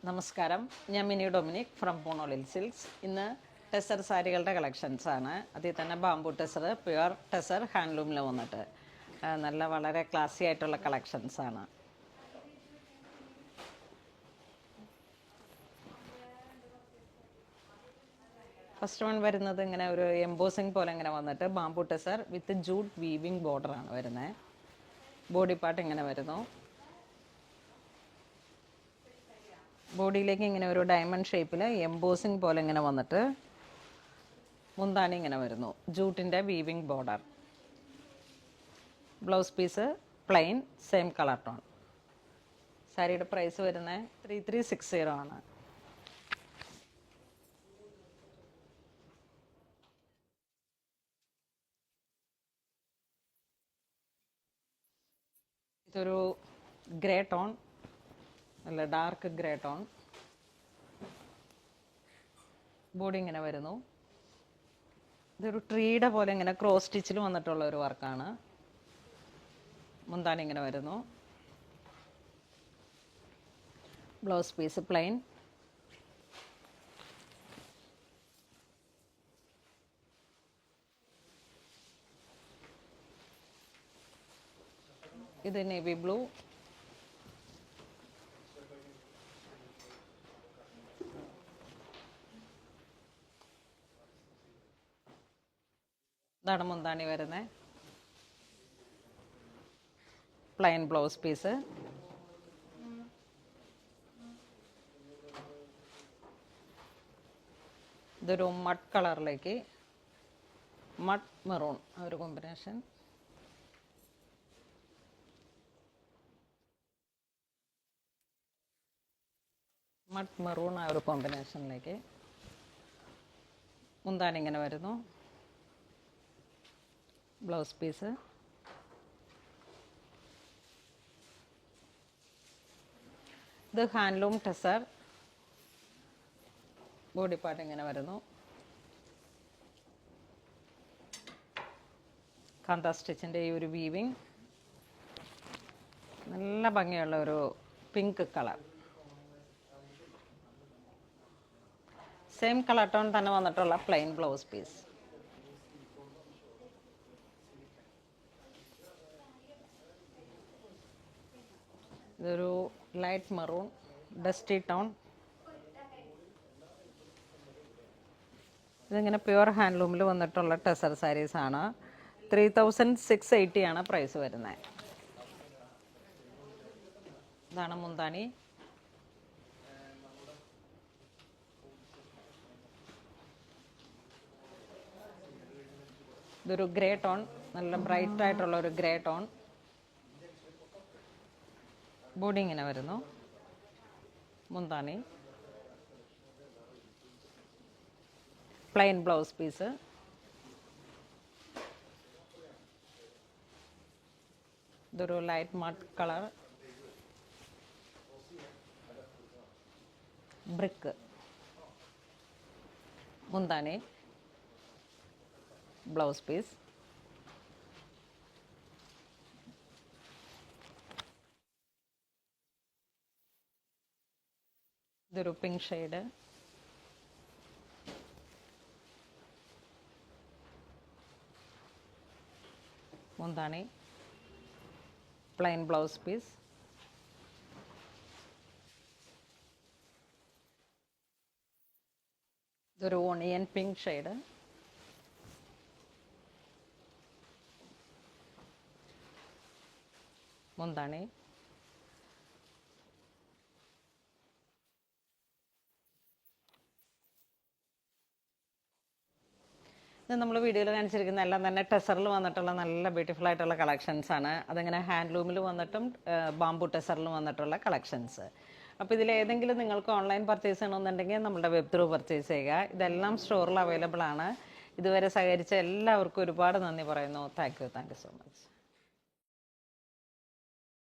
നമസ്കാരം, ഞാൻ mini Dominic from പൂണോളിൽ silks. ഇന്ന് ടെസർ സാരികളുടെ കളക്ഷൻസ് ആണ്. അതിൽ തന്നെ ബാംബു ടെസർ, പ്യുവർ ടെസർ ഹാൻഡ്ലൂമിൽ വന്നിട്ട് വളരെ ക്ലാസി ആയിട്ടുള്ള കളക്ഷൻസ് ആണ്. ഫസ്റ്റ് വൺ വരുന്നത് ഇങ്ങനെ ഒരു എംബോസിങ് പോലെ ഇങ്ങനെ വന്നിട്ട് ബാംബു ടെസർ വിത്ത് ജൂട്ട് വീവിങ് ബോർഡറാണ് വരുന്നത്. ബോഡി പാർട്ട് ഇങ്ങനെ വരുന്നു. ബോഡിയിലേക്ക് ഇങ്ങനെ ഒരു ഡയമണ്ട് ഷേപ്പിൽ എംബോസിങ് പോലെ ഇങ്ങനെ വന്നിട്ട് മുന്താണി ഇങ്ങനെ വരുന്നു. ജൂട്ടിൻ്റെ weaving border. Blouse piece plain same colour tone. സാരിയുടെ പ്രൈസ് വരുന്നത് 3360 ആണ്. ഇതൊരു ഗ്രേ ടോൺ, നല്ല ഡാർക്ക് ഗ്രേ ടോൺ. ബോഡി ഇങ്ങനെ വരുന്നു. ഇതൊരു ട്രീയുടെ പോലെ ഇങ്ങനെ ക്രോസ് സ്റ്റിച്ചിൽ വന്നിട്ടുള്ള ഒരു വർക്കാണ്. മുന്താണി ഇങ്ങനെ വരുന്നു. Blouse piece plain. ഇത് നേവി ബ്ലൂ. ഇതാണ് മുന്താണി വരുന്നത്. Plain blouse piece. ഇതൊരു മഡ് കളറിലേക്ക് മഡ് മെറൂൺ ഒരു കോമ്പിനേഷൻ. മഡ് മെറൂൺ ആ ഒരു കോമ്പിനേഷനിലേക്ക് മുന്താണി ഇങ്ങനെ വരുന്നു. Blouse piece. ഇത് ഹാൻഡ്ലൂം ടെസർ. ബോഡി പാർട്ട് ഇങ്ങനെ വരുന്നു. കാന്ത സ്റ്റിച്ചിൻ്റെ ഈ ഒരു വീവിങ് നല്ല ഭംഗിയുള്ള ഒരു pink colour. Same colour tone തന്നെ വന്നിട്ടുള്ള പ്ലെയിൻ ബ്ലൗസ് പീസ്. ഇതൊരു ലൈറ്റ് മെറൂൺ ഡസ്റ്റി ടോൺ. ഇതിങ്ങനെ പ്യുവർ ഹാൻഡ്ലൂമിൽ വന്നിട്ടുള്ള ടെസർ സാരീസ് ആണ്. 3680 ആണ് പ്രൈസ് വരുന്നത്. ഇതാണ് മുന്താണി. ഇതൊരു ഗ്രേ ടോൺ, നല്ല ബ്രൈറ്റ് ആയിട്ടുള്ള ഒരു ഗ്രേ ടോൺ. ബോഡി ഇങ്ങനെ വരുന്നു. മുന്താണി പ്ലെയിൻ ബ്ലൗസ് പീസ്. ഇതൊരു ലൈറ്റ് മഡ് കളർ ബ്രിക്ക്. മുന്താണി ബ്ലൗസ് പീസ്. ഇതൊരു പിങ്ക് ഷെയ്ഡ്. മുന്താണി പ്ലെയിൻ ബ്ലൗസ് പീസ്. ഇതൊരു ഓണിയൻ പിങ്ക് ഷെയ്ഡ്. മുന്താണി ഇത് നമ്മൾ വീഡിയോയിൽ കാണിച്ചിരിക്കുന്ന എല്ലാം തന്നെ ടെസറിൽ വന്നിട്ടുള്ള നല്ല ബ്യൂട്ടിഫുൾ ആയിട്ടുള്ള കളക്ഷൻസ് ആണ്. അതിങ്ങനെ ഹാൻഡ്ലൂമിൽ വന്നിട്ടും ബാംബു ടെസറിൽ വന്നിട്ടുള്ള കളക്ഷൻസ്. അപ്പോൾ ഇതിലേതെങ്കിലും നിങ്ങൾക്ക് ഓൺലൈൻ പർച്ചേസ് ചെയ്യണമെന്നുണ്ടെങ്കിൽ നമ്മുടെ വെബ് ത്രൂ പർച്ചേസ് ചെയ്യുക. ഇതെല്ലാം സ്റ്റോറിൽ അവൈലബിൾ ആണ്. ഇതുവരെ സഹകരിച്ച എല്ലാവർക്കും ഒരുപാട് നന്ദി പറയുന്നു. Thank you so much.